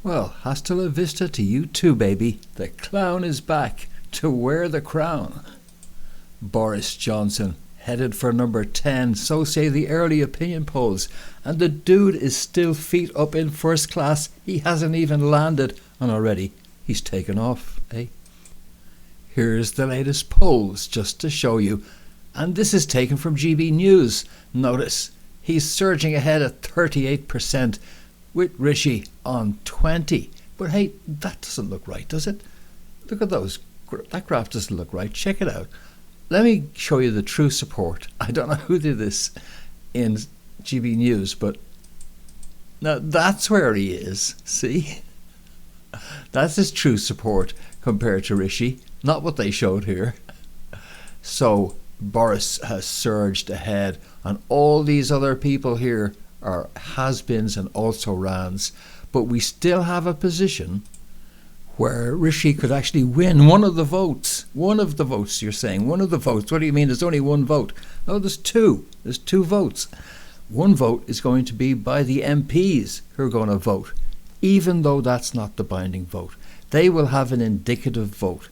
Well, hasta la vista to you too, baby. The clown is back to wear the crown. Boris Johnson headed for number 10, so say the early opinion polls. And the dude is still feet up in first class. He hasn't even landed, and already he's taken off, eh? Here's the latest polls, just to show you. And this is taken from GB News. Notice, he's surging ahead at 38%, with Rishi on 20. But hey, that doesn't look right, does it? Look at those. That graph doesn't look right. Check it out. Let me show you the true support. I don't know who did this in GB News, but now that's where he is. See? That's his true support compared to Rishi, not what they showed here. So Boris has surged ahead, and all these other people here are has-beens and also-rans. But we still have a position where Rishi could actually win one of the votes. One of the votes, you're saying. One of the votes. What do you mean there's only one vote? No, there's two. There's two votes. One vote is going to be by the MPs who are going to vote, even though that's not the binding vote. They will have an indicative vote,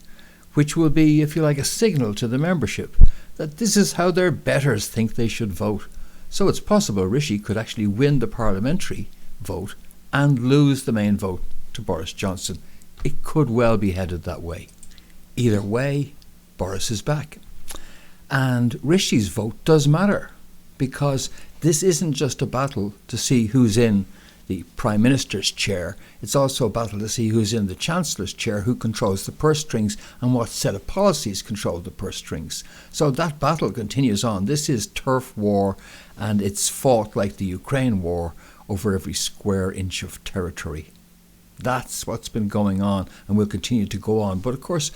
which will be, if you like, a signal to the membership that this is how their betters think they should vote. So it's possible Rishi could actually win the parliamentary vote and lose the main vote to Boris Johnson. It could well be headed that way. Either way, Boris is back. And Rishi's vote does matter, because this isn't just a battle to see who's in the Prime Minister's chair. It's also a battle to see who's in the Chancellor's chair, who controls the purse strings, and what set of policies control the purse strings. So that battle continues on. This is turf war, and it's fought like the Ukraine war over every square inch of territory. That's what's been going on and will continue to go on. But of course,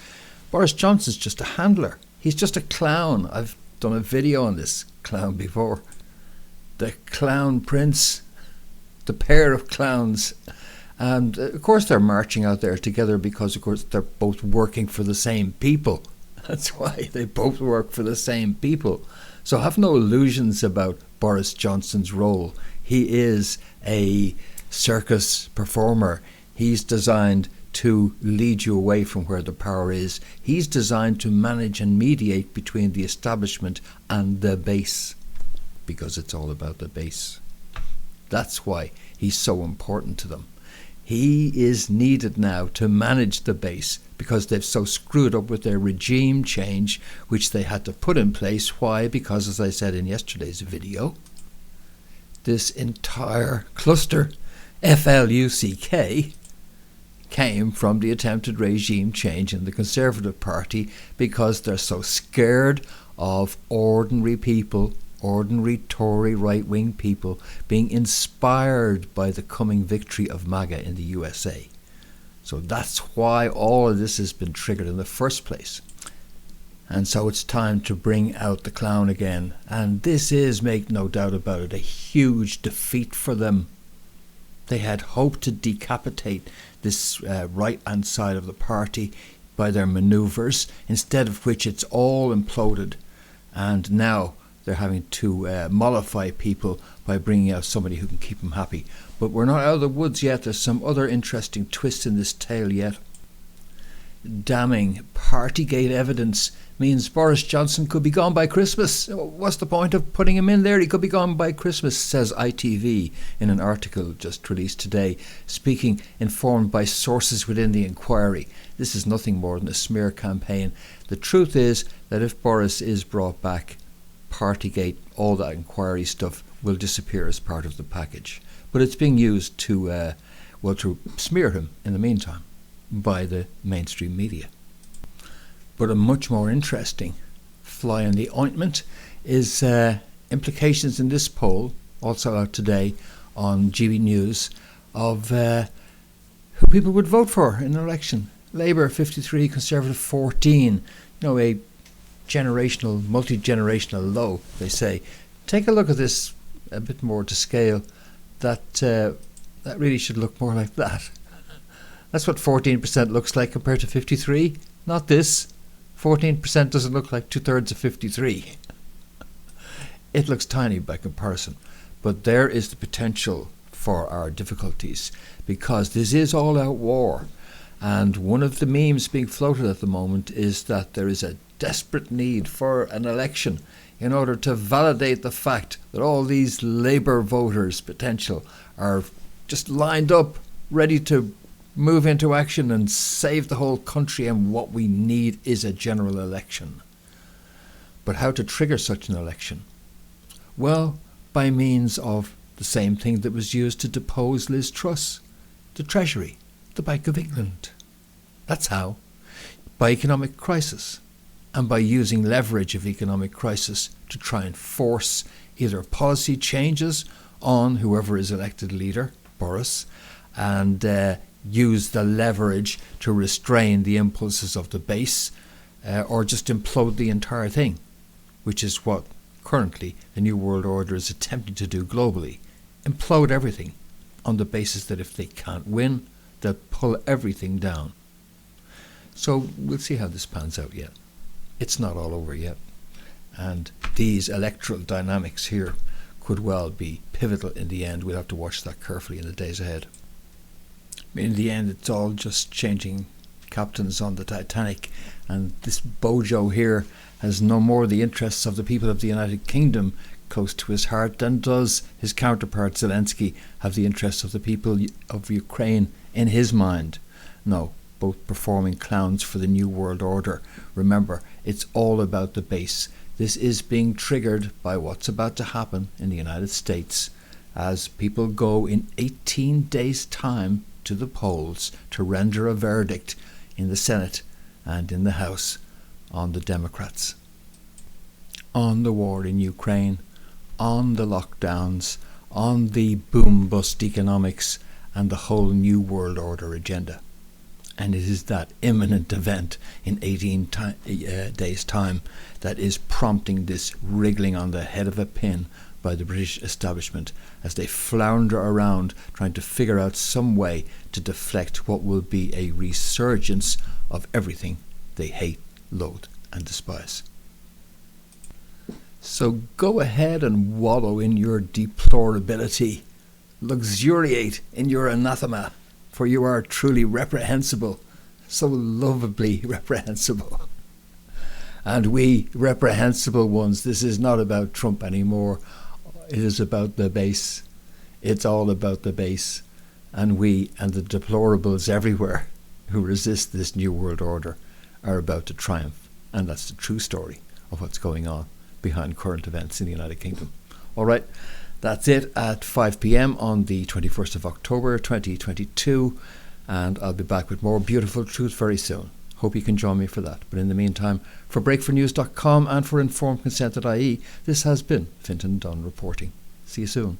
Boris Johnson's just a handler. He's just a clown. I've done a video on this clown before. The Clown Prince. The pair of clowns. And of course they're marching out there together because of course they're both working for the same people. That's why they both work for the same people. So have no illusions about Boris Johnson's role. He is a circus performer. He's designed to lead you away from where the power is. He's designed to manage and mediate between the establishment and the base, because it's all about the base. That's why he's so important to them. He is needed now to manage the base because they've so screwed up with their regime change, which they had to put in place. Why? Because, as I said in yesterday's video, this entire cluster, FLUCK, came from the attempted regime change in the Conservative Party because they're so scared of ordinary people, ordinary Tory right-wing people, being inspired by the coming victory of MAGA in the USA. So that's why all of this has been triggered in the first place. And so it's time to bring out the clown again. And this is, make no doubt about it, a huge defeat for them. They had hoped to decapitate this right-hand side of the party by their manoeuvres, instead of which it's all imploded. And now they're having to mollify people by bringing out somebody who can keep them happy. But we're not out of the woods yet. There's some other interesting twists in this tale yet. Damning Partygate evidence means Boris Johnson could be gone by Christmas. What's the point of putting him in there? He could be gone by Christmas, says ITV in an article just released today, speaking informed by sources within the inquiry. This is nothing more than a smear campaign. The truth is that if Boris is brought back, Partygate, all that inquiry stuff will disappear as part of the package. But it's being used to smear him in the meantime by the mainstream media. But a much more interesting fly in the ointment is implications in this poll, also out today on GB News, of who people would vote for in an election. Labour 53, Conservative 14. A generational, multi-generational low, they say. Take a look at this a bit more to scale. That really should look more like that. That's what 14% looks like compared to 53. Not this. 14% doesn't look like 2/3 of 53. It looks tiny by comparison. But there is the potential for our difficulties, because this is all-out war. And one of the memes being floated at the moment is that there is a desperate need for an election in order to validate the fact that all these Labour voters potential are just lined up, ready to move into action and save the whole country, and what we need is a general election. But how to trigger such an election? Well, by means of the same thing that was used to depose Liz Truss, the Treasury, the Bank of England. That's how. By economic crisis, and by using leverage of economic crisis to try and force either policy changes on whoever is elected leader, Boris, and use the leverage to restrain the impulses of the base, or just implode the entire thing, which is what currently the New World Order is attempting to do globally. Implode everything on the basis that if they can't win, they'll pull everything down. So we'll see how this pans out yet. It's not all over yet. And these electoral dynamics here could well be pivotal in the end. We'll have to watch that carefully in the days ahead. In the end, it's all just changing captains on the Titanic, and this Bojo here has no more the interests of the people of the United Kingdom close to his heart than does his counterpart Zelensky have the interests of the people of Ukraine in his mind. No, both performing clowns for the New World Order. Remember, it's all about the base. This is being triggered by what's about to happen in the United States as people go in 18 days' time to the polls to render a verdict in the Senate and in the House on the Democrats, on the war in Ukraine, on the lockdowns, on the boom-bust economics and the whole New World Order agenda. And it is that imminent event in 18 days' time that is prompting this wriggling on the head of a pin by the British establishment as they flounder around trying to figure out some way to deflect what will be a resurgence of everything they hate, loathe and despise. So go ahead and wallow in your deplorability. Luxuriate in your anathema, for you are truly reprehensible, so lovably reprehensible. And we reprehensible ones, this is not about Trump anymore. It is about the base. It's all about the base. And we and the deplorables everywhere who resist this New World Order are about to triumph. And that's the true story of what's going on behind current events in the United Kingdom. All right, that's it at 5 p.m. on the 21st of October 2022. And I'll be back with more beautiful truth very soon. Hope you can join me for that. But in the meantime, for breakfornews.com and for informedconsent.ie, this has been Fintan Dunn reporting. See you soon.